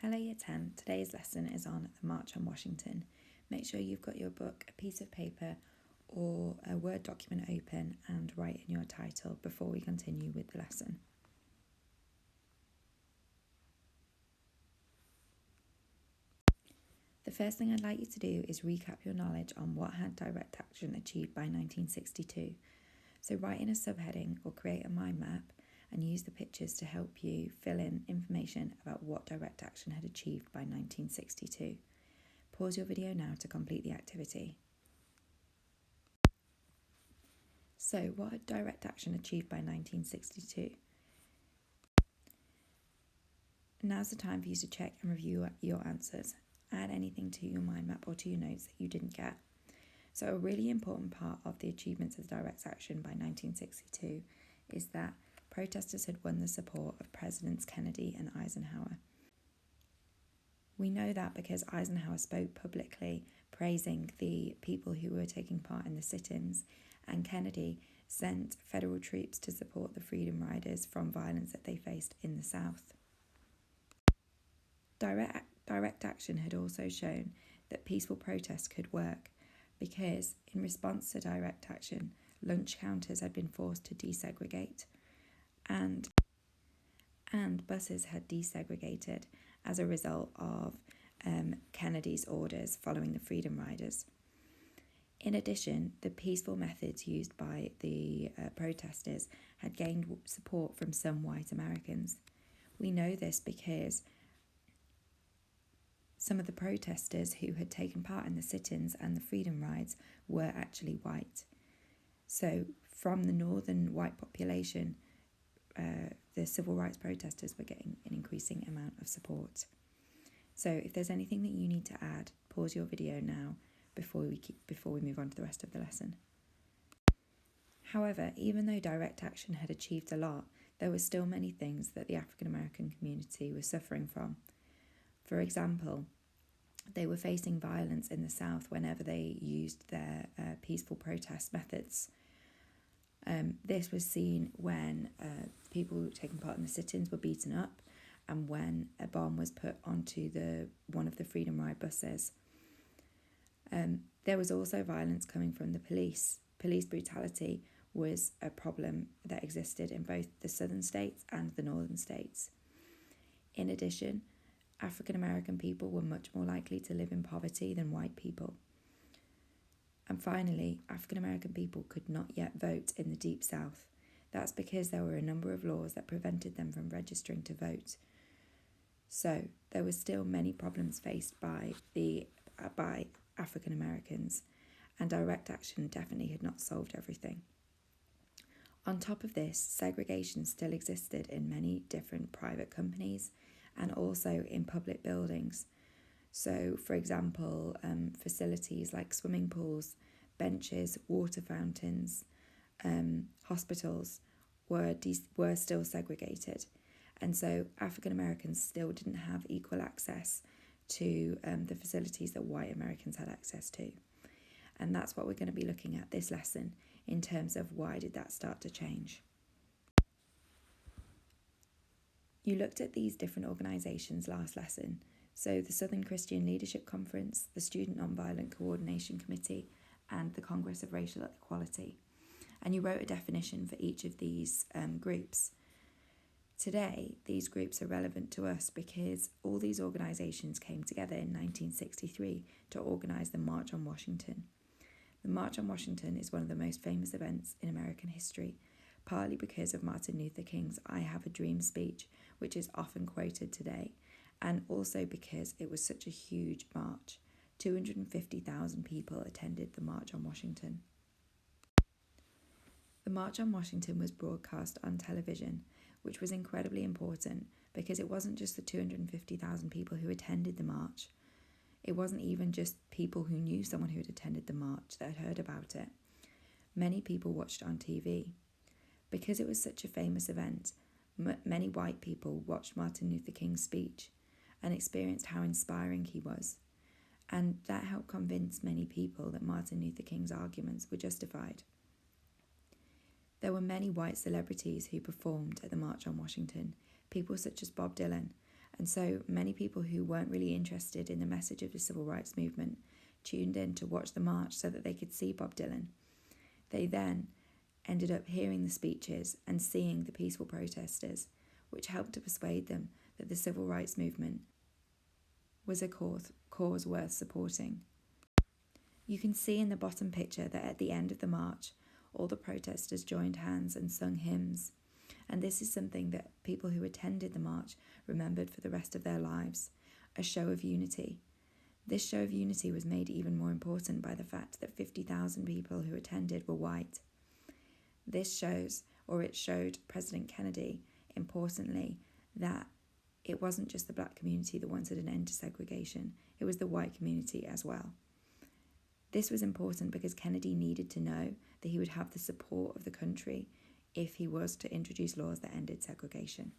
Hello Year 10, today's lesson is on the March on Washington. Make sure you've got your book, a piece of paper or a Word document open and write in your title before we continue with the lesson. The first thing I'd like you to do is recap your knowledge on what had direct action achieved by 1962. So write in a subheading or create a mind map and use the pictures to help you fill in information about what direct action had achieved by 1962. Pause your video now to complete the activity. So, what had direct action achieved by 1962? Now's the time for you to check and review your answers. Add anything to your mind map or to your notes that you didn't get. So, a really important part of the achievements of direct action by 1962 is that protesters had won the support of Presidents Kennedy and Eisenhower. We know that because Eisenhower spoke publicly praising the people who were taking part in the sit-ins, and Kennedy sent federal troops to support the Freedom Riders from violence that they faced in the South. Direct action had also shown that peaceful protest could work because, in response to direct action, lunch counters had been forced to desegregate and buses had desegregated as a result of Kennedy's orders following the Freedom Riders. In addition, the peaceful methods used by the protesters had gained support from some white Americans. We know this because some of the protesters who had taken part in the sit-ins and the freedom rides were actually white. So from the northern white population, the civil rights protesters were getting an increasing amount of support. So if there's anything that you need to add, pause your video now before we move on to the rest of the lesson. However, even though direct action had achieved a lot, there were still many things that the African American community was suffering from. For example, they were facing violence in the South whenever they used their peaceful protest methods. This was seen when people taking part in the sit-ins were beaten up and when a bomb was put onto one of the Freedom Ride buses. There was also violence coming from the police. Police brutality was a problem that existed in both the southern states and the northern states. In addition, African American people were much more likely to live in poverty than white people. And finally, African American people could not yet vote in the Deep South. That's because there were a number of laws that prevented them from registering to vote. So there were still many problems faced by African Americans, and direct action definitely had not solved everything. On top of this, segregation still existed in many different private companies and also in public buildings. So, for example, facilities like swimming pools, benches, water fountains, hospitals were still segregated. And so African Americans still didn't have equal access to the facilities that white Americans had access to. And that's what we're going to be looking at this lesson in terms of why did that start to change. You looked at these different organisations last lesson. So the Southern Christian Leadership Conference, the Student Nonviolent Coordination Committee, and the Congress of Racial Equality. And you wrote a definition for each of these groups. Today, these groups are relevant to us because all these organisations came together in 1963 to organise the March on Washington. The March on Washington is one of the most famous events in American history, partly because of Martin Luther King's I Have a Dream speech, which is often quoted today, and also because it was such a huge march. 250,000 people attended the March on Washington. The March on Washington was broadcast on television, which was incredibly important because it wasn't just the 250,000 people who attended the march. It wasn't even just people who knew someone who had attended the march that had heard about it. Many people watched on TV. Because it was such a famous event, many white people watched Martin Luther King's speech and experienced how inspiring he was. And that helped convince many people that Martin Luther King's arguments were justified. There were many white celebrities who performed at the March on Washington, people such as Bob Dylan, And so many people who weren't really interested in the message of the civil rights movement tuned in to watch the march so that they could see Bob Dylan. They then ended up hearing the speeches and seeing the peaceful protesters, which helped to persuade them that the civil rights movement was a cause worth supporting. You can see in the bottom picture that at the end of the march, all the protesters joined hands and sung hymns. And this is something that people who attended the march remembered for the rest of their lives, a show of unity. This show of unity was made even more important by the fact that 50,000 people who attended were white. It showed President Kennedy, importantly, that it wasn't just the black community that wanted an end to segregation, it was the white community as well. This was important because Kennedy needed to know that he would have the support of the country if he was to introduce laws that ended segregation.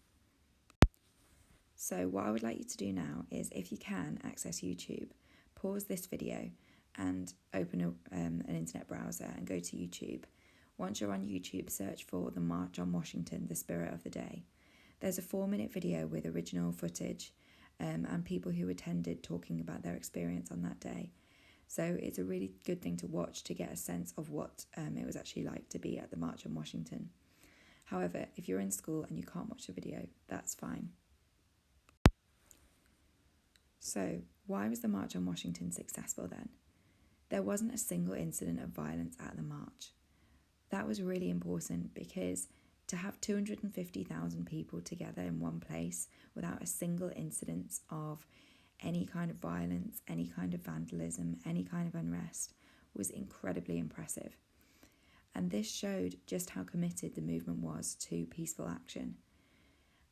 So what I would like you to do now is, if you can access YouTube, pause this video and open an internet browser and go to YouTube. Once you're on YouTube, search for the March on Washington, the Spirit of the Day. There's a 4-minute video with original footage and people who attended talking about their experience on that day. So it's a really good thing to watch to get a sense of what it was actually like to be at the March on Washington. However, if you're in school and you can't watch the video, that's fine. So, why was the March on Washington successful then? There wasn't a single incident of violence at the march. That was really important because to have 250,000 people together in one place without a single incident of any kind of violence, any kind of vandalism, any kind of unrest was incredibly impressive. And this showed just how committed the movement was to peaceful action.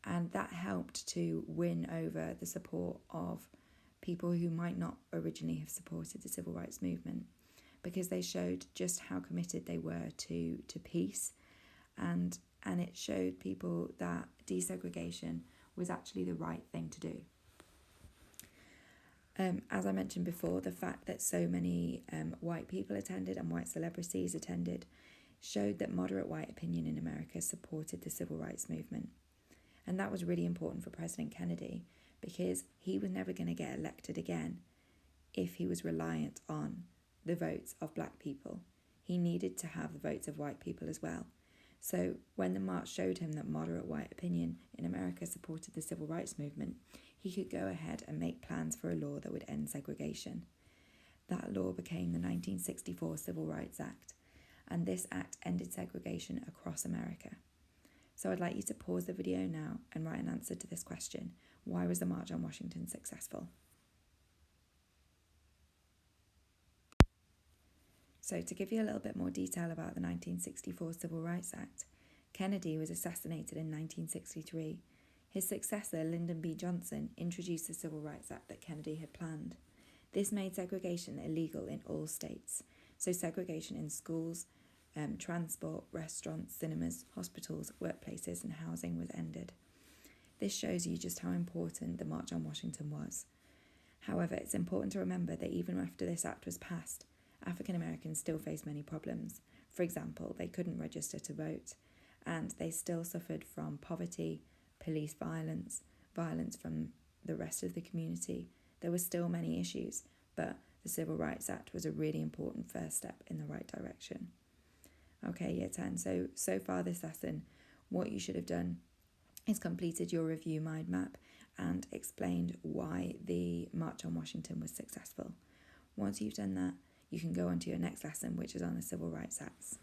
And that helped to win over the support of people who might not originally have supported the civil rights movement, because they showed just how committed they were to peace, and it showed people that desegregation was actually the right thing to do. As I mentioned before, the fact that so many white people attended and white celebrities attended showed that moderate white opinion in America supported the civil rights movement. And that was really important for President Kennedy, because he was never going to get elected again if he was reliant on the votes of black people. He needed to have the votes of white people as well. So when the march showed him that moderate white opinion in America supported the civil rights movement, he could go ahead and make plans for a law that would end segregation. That law became the 1964 Civil Rights Act, and this act ended segregation across America. So I'd like you to pause the video now and write an answer to this question. Why was the March on Washington successful? So to give you a little bit more detail about the 1964 Civil Rights Act, Kennedy was assassinated in 1963. His successor, Lyndon B. Johnson, introduced the Civil Rights Act that Kennedy had planned. This made segregation illegal in all states. So segregation in schools, transport, restaurants, cinemas, hospitals, workplaces and housing was ended. This shows you just how important the March on Washington was. However, it's important to remember that even after this act was passed, African Americans still faced many problems. For example, they couldn't register to vote, and they still suffered from poverty, police violence, violence from the rest of the community. There were still many issues, but the Civil Rights Act was a really important first step in the right direction. Okay, Year 10. So far this lesson, what you should have done is completed your review mind map and explained why the March on Washington was successful. Once you've done that, you can go on to your next lesson, which is on the Civil Rights Acts.